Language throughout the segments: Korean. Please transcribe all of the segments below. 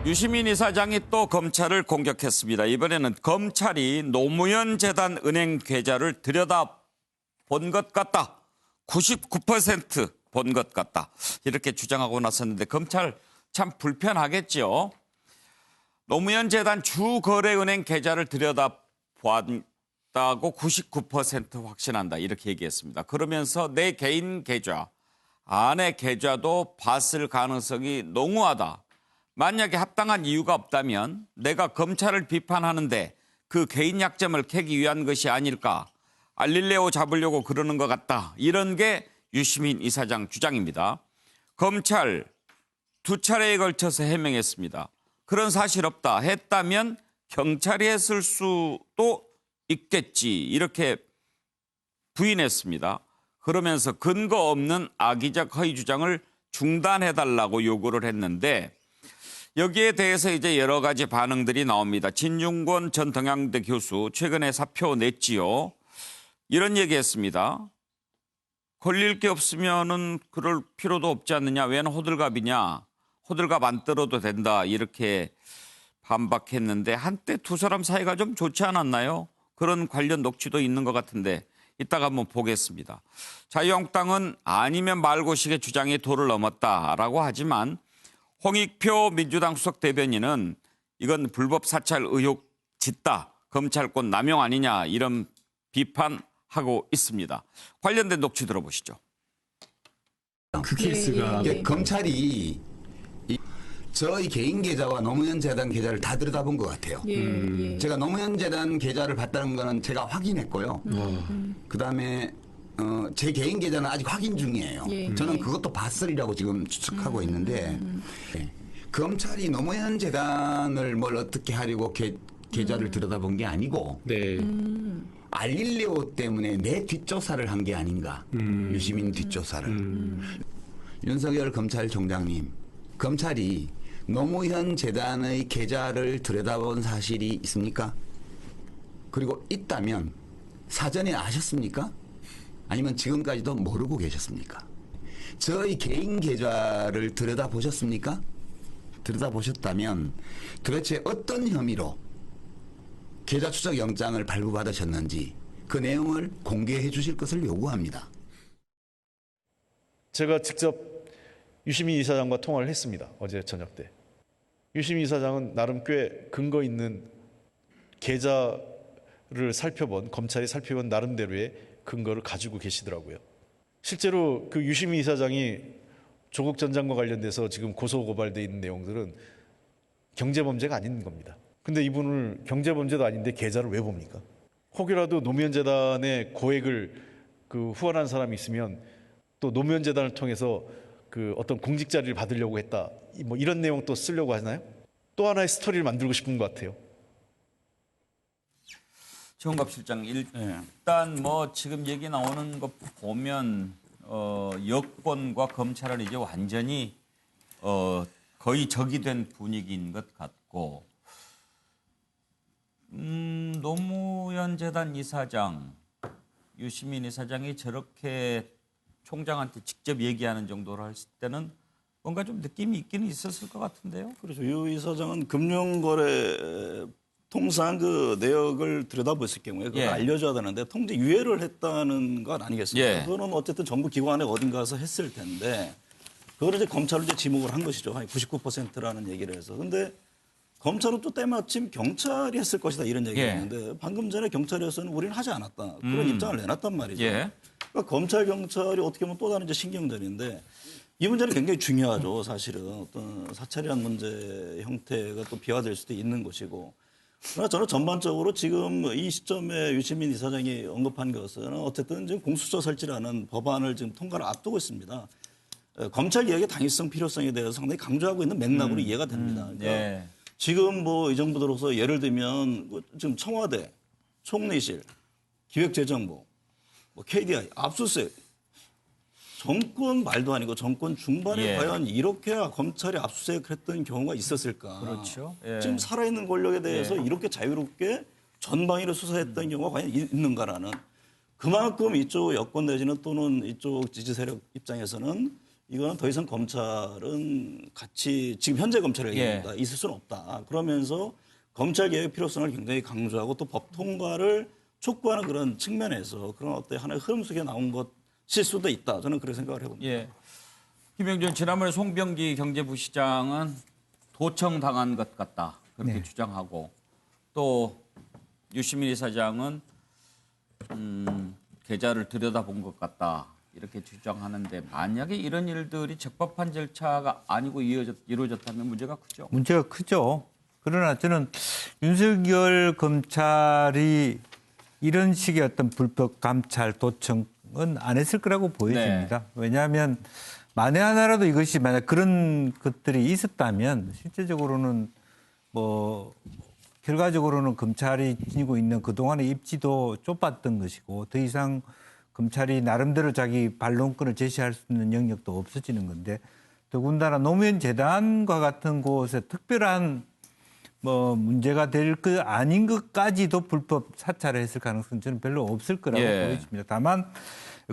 유시민 이사장이 또 검찰을 공격했습니다. 이번에는 검찰이 노무현 재단 은행 계좌를 들여다본 것 같다. 99% 본 것 같다. 이렇게 주장하고 나섰는데 검찰 참 불편하겠죠. 노무현 재단 주거래은행 계좌를 들여다봤다고 99% 확신한다. 이렇게 얘기했습니다. 그러면서 내 개인 계좌, 아내 계좌도 봤을 가능성이 농후하다. 만약에 합당한 이유가 없다면 내가 검찰을 비판하는데 그 개인 약점을 캐기 위한 것이 아닐까. 알릴레오 잡으려고 그러는 것 같다. 이런 게 유시민 이사장 주장입니다. 검찰 2차례에 걸쳐서 해명했습니다. 그런 사실 없다. 했다면 경찰이 했을 수도 있겠지. 이렇게 부인했습니다. 그러면서 근거 없는 악의적 허위 주장을 중단해달라고 요구를 했는데 여기에 대해서 이제 여러 가지 반응들이 나옵니다. 진중권 전 동양대 교수 최근에 사표 냈지요. 이런 얘기했습니다. 걸릴 게 없으면은 그럴 필요도 없지 않느냐. 웬 호들갑이냐. 호들갑 안 떨어도 된다. 이렇게 반박했는데 한때 두 사람 사이가 좀 좋지 않았나요? 그런 관련 녹취도 있는 것 같은데 이따가 한번 보겠습니다. 자유한국당은 아니면 말고식의 주장이 도를 넘었다라고 하지만 홍익표 민주당 수석 대변인은 이건 불법 사찰 의혹 짙다. 검찰권 남용 아니냐 이런 비판하고 있습니다. 관련된 녹취 들어보시죠. 그 케이스가 검찰이 저희 개인 계좌와 노무현 재단 계좌를 다 들여다본 것 같아요. 제가 노무현 재단 계좌를 봤다는 거는 제가 확인했고요. 그다음에 제 개인 계좌는 아직 확인 중이에요. 저는 그것도 봤으리라고 지금 추측하고 있는데 검찰이 노무현 재단을 뭘 어떻게 하려고 계좌를 들여다본 게 아니고 알릴레오 때문에 내 뒷조사를 한 게 아닌가. 유시민 뒷조사를. 윤석열 검찰총장님, 검찰이 노무현 재단의 계좌를 들여다본 사실이 있습니까? 그리고 있다면 사전에 아셨습니까? 아니면 지금까지도 모르고 계셨습니까? 저희 개인 계좌를 들여다보셨습니까? 들여다보셨다면 도대체 어떤 혐의로 계좌 추적 영장을 발부받으셨는지 그 내용을 공개해 주실 것을 요구합니다. 제가 직접 유시민 이사장과 통화를 했습니다. 어제 저녁 때. 유시민 이사장은 나름 꽤 근거 있는 계좌를 살펴본, 검찰이 살펴본 나름대로의 근거를 가지고 계시더라고요. 실제로 그 유시민 이사장이 조국 전 장관 관련돼서 지금 고소고발돼 있는 내용들은 경제범죄가 아닌 겁니다. 근데 이분을 경제범죄도 아닌데 계좌를 왜 봅니까? 혹여라도 노무현재단의 고액을 후원한 사람이 있으면 또 노무현재단을 통해서 어떤 공직 자리를 받으려고 했다. 뭐 이런 내용 또 쓰려고 하나요? 또 하나의 스토리를 만들고 싶은 것 같아요. 정갑 실장 일단 뭐 지금 얘기 나오는 것 보면 여권과 검찰은 이제 완전히 거의 적이 된 분위기인 것 같고 노무현 재단 이사장 유시민 이사장이 저렇게 총장한테 직접 얘기하는 정도로 했을 때는 뭔가 좀 느낌이 있기는 있었을 것 같은데요. 그렇죠. 유 이사장은 금융거래 통상 그 내역을 들여다봤을 경우에 그걸 알려줘야 되는데 통지 유예를 했다는 건 아니겠습니까? 그거는 어쨌든 정부 기관에 어딘가에서 했을 텐데 그걸 이제 검찰로 이제 지목을 한 것이죠. 99%라는 얘기를 해서. 근데 검찰은 또 때마침 경찰이 했을 것이다 이런 얘기가 있는데 방금 전에 경찰에서는 우리는 하지 않았다. 그런 입장을 내놨단 말이죠. 그러니까 검찰, 경찰이 어떻게 보면 또 다른 이제 신경전인데 이 문제는 굉장히 중요하죠. 사실은 어떤 사찰이라는 문제 형태가 또 비화될 수도 있는 것이고. 그러나 저는 전반적으로 지금 이 시점에 유시민 이사장이 언급한 것은 어쨌든 지금 공수처 설치라는 법안을 지금 통과를 앞두고 있습니다. 검찰 개혁의 당위성, 필요성에 대해서 상당히 강조하고 있는 맥락으로 이해가 됩니다. 그러니까 지금 뭐 이 정부 들어서 예를 들면 지금 청와대, 총리실, 기획재정부, 뭐 KDI, 압수수색, 정권 말도 아니고 정권 중반에 과연 이렇게 검찰이 압수수색을 했던 경우가 있었을까? 그렇죠. 지금 살아있는 권력에 대해서 이렇게 자유롭게 전방위로 수사했던 경우가 과연 있는가라는 그만큼 이쪽 여권 내지는 또는 이쪽 지지 세력 입장에서는 이거는 더 이상 검찰은 같이 지금 현재 검찰에 있을 수는 없다. 그러면서 검찰 개혁 필요성을 굉장히 강조하고 또 법 통과를 촉구하는 그런 측면에서 그런 어떤 하나의 흐름 속에 나온 것일 수도 있다. 저는 그렇게 생각을 해봅니다. 예. 김영준 지난번에 송병기 경제부시장은 도청당한 것 같다 그렇게 주장하고 또 유시민 이사장은 계좌를 들여다본 것 같다 이렇게 주장하는데 만약에 이런 일들이 적법한 절차가 아니고 이루어졌다면 문제가 크죠. 문제가 크죠. 그러나 저는 윤석열 검찰이 이런 식의 어떤 불법 감찰 도청은 안 했을 거라고 보여집니다. 왜냐하면 만에 하나라도 이것이 만약 그런 것들이 있었다면 실제적으로는 뭐 결과적으로는 검찰이 지니고 있는 그동안의 입지도 좁았던 것이고 더 이상 검찰이 나름대로 자기 반론권을 제시할 수 있는 영역도 없어지는 건데 더군다나 노무현 재단과 같은 곳에 특별한 뭐 문제가 될 것 아닌 것까지도 불법 사찰을 했을 가능성은 저는 별로 없을 거라고 보여집니다. 다만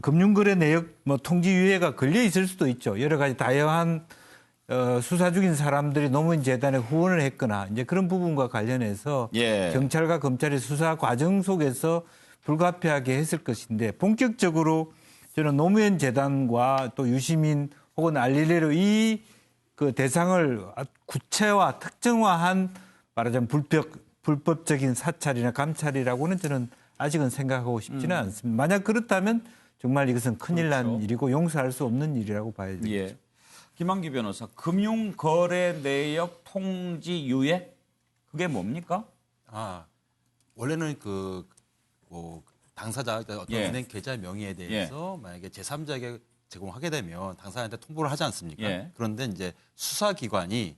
금융거래 내역 뭐 통지 유예가 걸려 있을 수도 있죠. 여러 가지 다양한 수사 중인 사람들이 노무현 재단에 후원을 했거나 이제 그런 부분과 관련해서 경찰과 검찰의 수사 과정 속에서 불가피하게 했을 것인데 본격적으로 저는 노무현 재단과 또 유시민 혹은 알릴레로 이 그 대상을 구체화 특정화한 말하자면 불법적인 사찰이나 감찰이라고는 저는 아직은 생각하고 싶지는 않습니다. 만약 그렇다면 정말 이것은 큰일 난 일이고 용서할 수 없는 일이라고 봐야 되겠죠. 예. 김한기 변호사, 금융거래 내역 통지 유예? 그게 뭡니까? 원래는 뭐 당사자 어떤 은행 계좌 명의에 대해서 만약에 제3자에게 제공하게 되면 당사자한테 통보를 하지 않습니까? 그런데 이제 수사기관이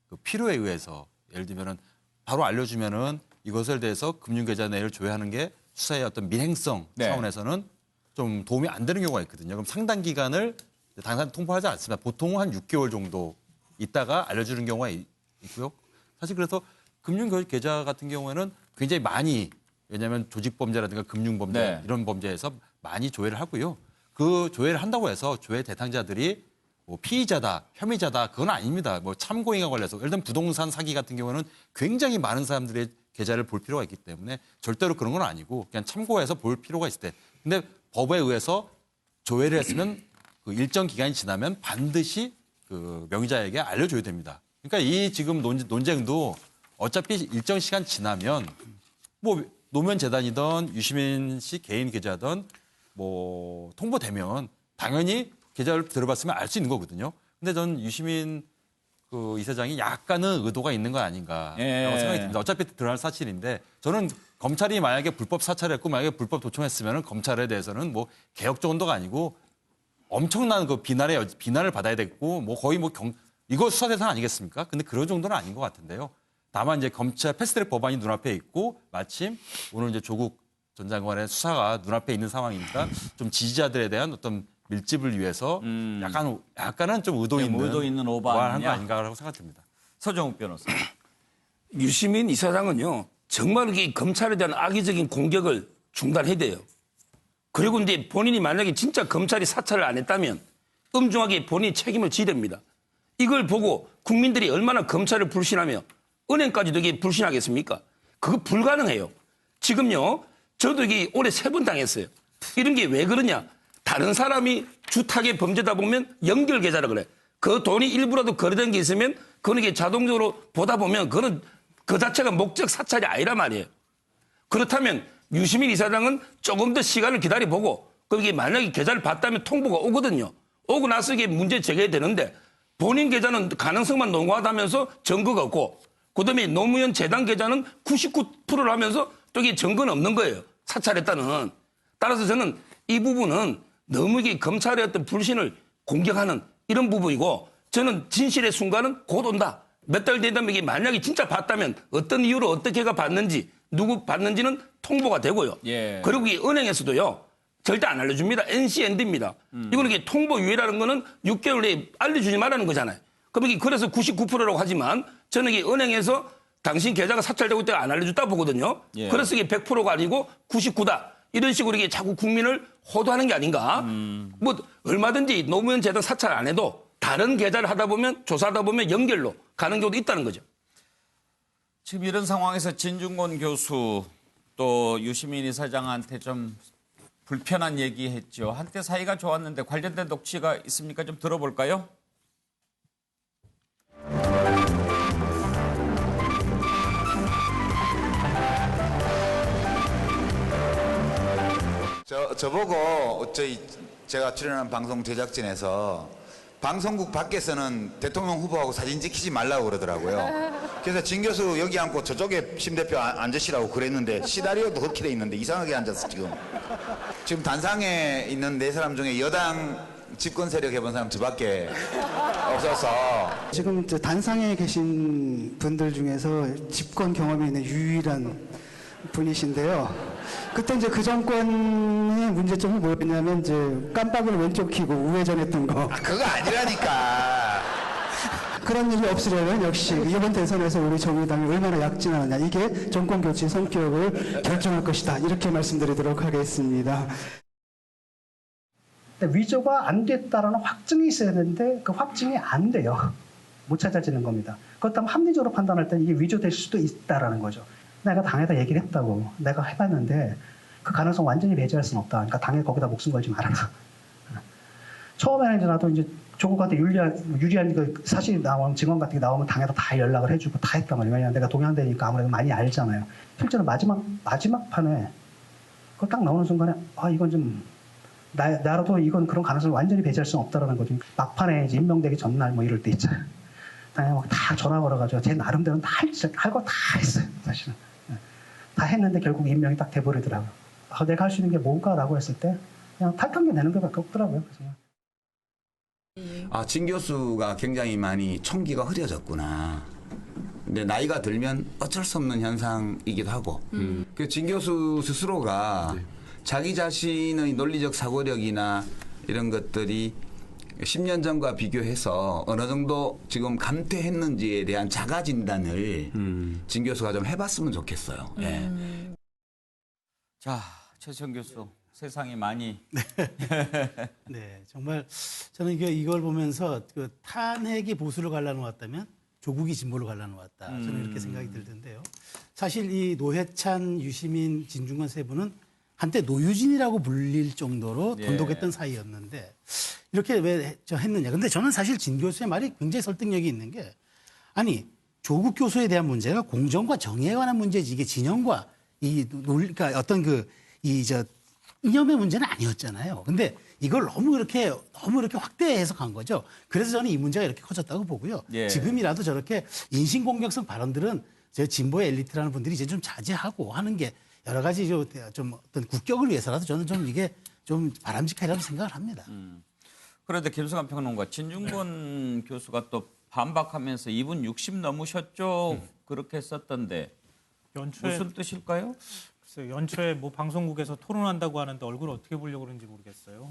그 필요에 의해서 예를 들면은 바로 알려주면은 이것에 대해서 금융계좌 내역을 조회하는 게 수사의 어떤 민행성 차원에서는 좀 도움이 안 되는 경우가 있거든요. 그럼 상당 기간을 당사자 통보하지 않습니다. 보통 한 6개월 정도 있다가 알려주는 경우가 있고요. 사실 그래서 금융계좌 같은 경우에는 굉장히 많이 왜냐하면 조직범죄라든가 금융범죄 이런 범죄에서 많이 조회를 하고요. 그 조회를 한다고 해서 조회 대상자들이 뭐 피의자다, 혐의자다 그건 아닙니다. 뭐 참고인과 관련해서 예를 들면 부동산 사기 같은 경우는 굉장히 많은 사람들의 계좌를 볼 필요가 있기 때문에 절대로 그런 건 아니고 그냥 참고해서 볼 필요가 있을 때. 근데 법에 의해서 조회를 했으면 그 일정 기간이 지나면 반드시 그 명의자에게 알려줘야 됩니다. 그러니까 이 지금 논쟁도 어차피 일정 시간 지나면 뭐 노무현 재단이든 유시민 씨 개인 계좌든 뭐 통보되면 당연히 계좌를 들어봤으면 알 수 있는 거거든요. 근데 전 유시민 그 이사장이 약간은 의도가 있는 거 아닌가라고 생각이 듭니다. 어차피 드러날 사실인데 저는 검찰이 만약에 불법 사찰했고 만약에 불법 도청했으면 검찰에 대해서는 뭐 개혁 정도가 아니고 엄청난 그 비난을 받아야 되고 뭐 거의 뭐 이거 수사 대상 아니겠습니까? 근데 그런 정도는 아닌 것 같은데요. 다만 이제 검찰 패스트트랙 법안이 눈앞에 있고 마침 오늘 이제 조국 전 장관의 수사가 눈앞에 있는 상황이니까 좀 지지자들에 대한 어떤 밀집을 위해서 약간은 좀 의도 있는 오버한 거 아닌가라고 생각됩니다. 서정욱 변호사. 유시민 이사장은요 정말 이 검찰에 대한 악의적인 공격을 중단해야 돼요. 그리고 이제 본인이 만약에 진짜 검찰이 사찰을 안 했다면 엄중하게 본인이 책임을 져야 됩니다. 이걸 보고 국민들이 얼마나 검찰을 불신하며 은행까지도 이게 불신하겠습니까? 그거 불가능해요. 지금요 저도 이게 올해 3번 당했어요. 이런 게 왜 그러냐? 다른 사람이 주택의 범죄다 보면 연결 계좌라 그래. 그 돈이 일부라도 거래된 게 있으면 그건 이게 자동적으로 보다 보면 그거는 그 자체가 목적 사찰이 아니란 말이에요. 그렇다면 유시민 이사장은 조금 더 시간을 기다려보고 그게 만약에 계좌를 봤다면 통보가 오거든요. 오고 나서 이게 문제 제기되는데 본인 계좌는 가능성만 농후하다면서 증거가 없고 그다음에 노무현 재단 계좌는 99%를 하면서 또 이게 증거는 없는 거예요. 사찰했다는. 따라서 저는 이 부분은 너무 이게 검찰의 어떤 불신을 공격하는 이런 부분이고 저는 진실의 순간은 곧 온다. 몇 달 되다면 이게 만약에 진짜 봤다면 어떤 이유로 어떻게가 봤는지 누구 봤는지는 통보가 되고요. 그리고 이 은행에서도요. 절대 안 알려줍니다. NCND입니다. 이거는 이게 통보 유예라는 거는 6개월 내에 알려주지 말라는 거잖아요. 그럼 이게 그래서 99%라고 하지만 저는 이게 은행에서 당신 계좌가 사찰되고 있다가 안 알려줬다 보거든요. 그래서 이게 100%가 아니고 99다. 이런 식으로 이게 자꾸 국민을 호도하는 게 아닌가? 뭐 얼마든지 노무현 재단 사찰 안 해도 다른 계좌를 하다 보면 조사하다 보면 연결로 가는 경우도 있다는 거죠. 지금 이런 상황에서 진중권 교수 또 유시민 이사장한테 좀 불편한 얘기했죠. 한때 사이가 좋았는데 관련된 녹취가 있습니까? 좀 들어볼까요? 저보고 제가 출연한 방송 제작진에서 방송국 밖에서는 대통령 후보하고 사진 찍히지 말라고 그러더라고요. 그래서 진 교수 여기 앉고 저쪽에 심 대표 앉으시라고 그랬는데 시나리오도 그렇게 돼 있는데 이상하게 앉았어 지금 단상에 있는 네 사람 중에 여당 집권 세력 해본 사람 저밖에 없어서 지금 단상에 계신 분들 중에서 집권 경험이 있는 유일한 분이신데요. 그때 이제 그 정권의 문제점이 뭐였냐면 이제 깜빡이를 왼쪽 켜고 우회전했던 거. 그거 아니라니까. 그런 일이 없으려면 역시 이번 대선에서 우리 정의당이 얼마나 약진하느냐 이게 정권 교체 성격을 결정할 것이다 이렇게 말씀드리도록 하겠습니다. 위조가 안 됐다라는 확증이 있어야 되는데 그 확증이 안 돼요. 못 찾아지는 겁니다. 그렇다면 합리적으로 판단할 때 이게 위조될 수도 있다라는 거죠. 내가 당에다 얘기를 했다고 내가 해봤는데 그 가능성 완전히 배제할 수는 없다. 그러니까 당에 거기다 목숨 걸지 말아라. 처음에는 이제 나도 이제 조국한테 유리한 그 사실이 나오면 증언 같은 게 나오면 당에다 다 연락을 해주고 다 했단 말이에요. 왜냐하면 내가 동양대니까 아무래도 많이 알잖아요. 실제로 마지막 판에 그거 딱 나오는 순간에 아 이건 좀 나라도 이건 그런 가능성을 완전히 배제할 수는 없다라는 거죠. 막판에 이제 임명되기 전날 뭐 이럴 때 있잖아요. 당에 막 다 전화 걸어가지고 제 나름대로는 다 할 거 다 했어요. 사실은 다 했는데 결국 임명이 딱 돼버리더라고요. 내가 할 수 있는 게 뭔가라고 했을 때 그냥 탈탄계 내는 것밖에 없더라고요. 그래서. 진 교수가 굉장히 많이 총기가 흐려졌구나. 근데 나이가 들면 어쩔 수 없는 현상이기도 하고. 진 교수 스스로가 자기 자신의 논리적 사고력이나 이런 것들이 10년 전과 비교해서 어느 정도 지금 감퇴했는지에 대한 자가 진단을 진 교수가 좀 해봤으면 좋겠어요. 예. 자, 최수영 교수, 세상이 많이. 네, 정말 저는 이걸 보면서 그 탄핵이 보수를 갈라놓 왔다면 조국이 진보를 갈라놓 왔다. 저는 이렇게 생각이 들던데요. 사실 이 노회찬, 유시민, 진중권 세 분은 한때 노유진이라고 불릴 정도로 돈독했던 사이였는데 이렇게 왜 했느냐. 근데 저는 사실 진 교수의 말이 굉장히 설득력이 있는 게 아니 조국 교수에 대한 문제가 공정과 정의에 관한 문제지 이게 진영과 그러니까 어떤 이념의 문제는 아니었잖아요. 근데 이걸 너무 이렇게 확대 해석한 거죠. 그래서 저는 이 문제가 이렇게 커졌다고 보고요. 지금이라도 저렇게 인신공격성 발언들은 제 진보의 엘리트라는 분들이 이제 좀 자제하고 하는 게 여러 가지 좀 어떤 국격을 위해서라도 저는 좀 이게 좀 바람직하리라고 생각을 합니다. 그런데 김수관 평론가, 진중권 교수가 또 반박하면서 이분 60 넘으셨죠? 그렇게 썼던데 무슨 뜻일까요? 글쎄요, 연초에 뭐 방송국에서 토론한다고 하는데 얼굴 어떻게 보려고 그런지 모르겠어요.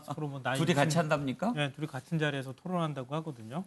서로 뭐 나이 둘이 같이 한답니까? 네, 둘이 같은 자리에서 토론한다고 하거든요.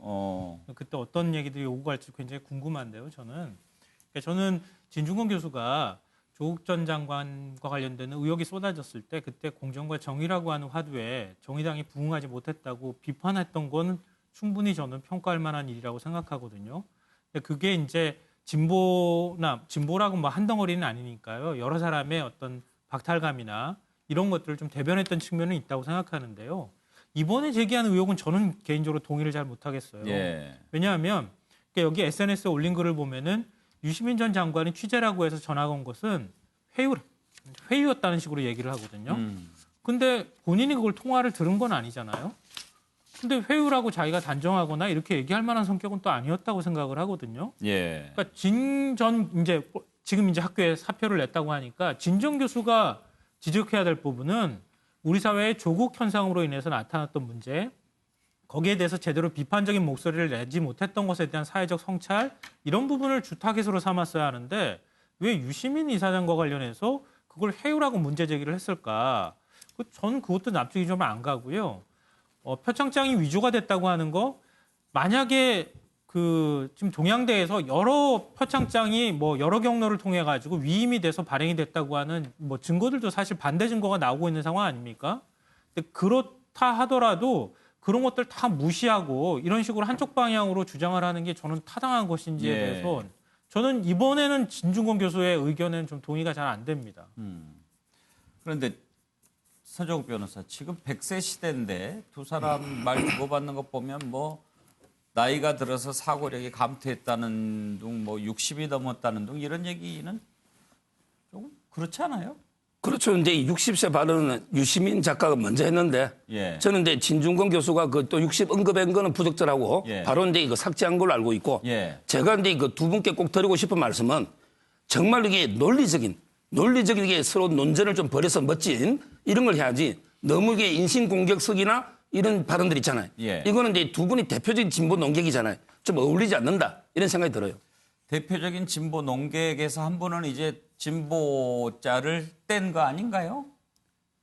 그때 어떤 얘기들이 오고 갈지 굉장히 궁금한데요, 저는. 그러니까 저는 진중권 교수가 조국 전 장관과 관련된 의혹이 쏟아졌을 때 그때 공정과 정의라고 하는 화두에 정의당이 부응하지 못했다고 비판했던 건 충분히 저는 평가할 만한 일이라고 생각하거든요. 근데 그게 이제 진보라고 뭐 한 덩어리는 아니니까요. 여러 사람의 어떤 박탈감이나 이런 것들을 좀 대변했던 측면은 있다고 생각하는데요. 이번에 제기한 의혹은 저는 개인적으로 동의를 잘 못하겠어요. 왜냐하면 여기 SNS에 올린 글을 보면은 유시민 전 장관이 취재라고 해서 전화가 온 것은 회유였다는 식으로 얘기를 하거든요. 근데 본인이 그걸 통화를 들은 건 아니잖아요. 근데 회유라고 자기가 단정하거나 이렇게 얘기할 만한 성격은 또 아니었다고 생각을 하거든요. 그러니까 지금 이제 학교에 사표를 냈다고 하니까 진정 교수가 지적해야 될 부분은 우리 사회의 조국 현상으로 인해서 나타났던 문제, 거기에 대해서 제대로 비판적인 목소리를 내지 못했던 것에 대한 사회적 성찰 이런 부분을 주타겟으로 삼았어야 하는데 왜 유시민 이사장과 관련해서 그걸 해유라고 문제 제기를 했을까? 저는 그것도 납득이 좀 안 가고요. 표창장이 위조가 됐다고 하는 거 만약에 지금 동양대에서 여러 표창장이 뭐 여러 경로를 통해 가지고 위임이 돼서 발행이 됐다고 하는 뭐 증거들도 사실 반대 증거가 나오고 있는 상황 아닙니까? 근데 그렇다 하더라도 그런 것들 다 무시하고 이런 식으로 한쪽 방향으로 주장을 하는 게 저는 타당한 것인지에 대해서 저는 이번에는 진중권 교수의 의견에는 좀 동의가 잘 안 됩니다. 그런데 서정욱 변호사, 지금 100세 시대인데 두 사람 말 주고받는 것 보면 뭐 나이가 들어서 사고력이 감퇴했다는 둥, 뭐 60이 넘었다는 둥 이런 얘기는 조금 그렇지 않아요? 그렇죠. 이제 60세 발언은 유시민 작가가 먼저 했는데 저는 이제 진중권 교수가 그 또 60 언급한 거는 부적절하고 바로 이제 이거 삭제한 걸로 알고 있고 제가 이제 그 두 분께 꼭 드리고 싶은 말씀은 정말 이게 논리적이게 서로 논쟁을 좀 벌여서 멋진 이런 걸 해야지 너무 이게 인신공격성이나 이런 발언들 있잖아요. 이거는 이제 두 분이 대표적인 진보 논객이잖아요. 좀 어울리지 않는다 이런 생각이 들어요. 대표적인 진보 농객에서 한 분은 이제 진보자를 뗀 거 아닌가요?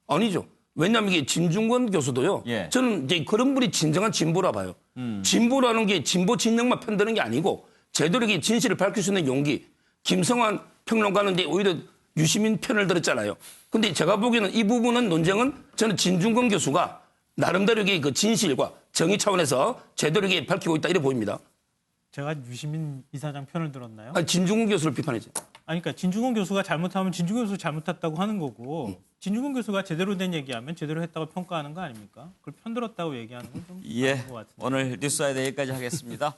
아니죠. 왜냐하면 이게 진중권 교수도요. 저는 이제 그런 분이 진정한 진보라 봐요. 진보라는 게 진보 진영만 편드는 게 아니고 제대로 이게 진실을 밝힐 수 있는 용기. 김성환 평론가는 이제 오히려 유시민 편을 들었잖아요. 근데 제가 보기에는 이 부분은 논쟁은 저는 진중권 교수가 나름대로 이게 그 진실과 정의 차원에서 제대로 이게 밝히고 있다 이렇게 보입니다. 제가 유시민 이사장 편을 들었나요? 아니, 진중권 교수를 비판했죠. 아니, 그러니까 진중권 교수가 잘못하면 진중권 교수 잘못했다고 하는 거고 진중권 교수가 제대로 된 얘기하면 제대로 했다고 평가하는 거 아닙니까? 그걸 편들었다고 얘기하는 건 좀 아닌 것 같은데. 오늘 뉴스와이드 여기까지 하겠습니다.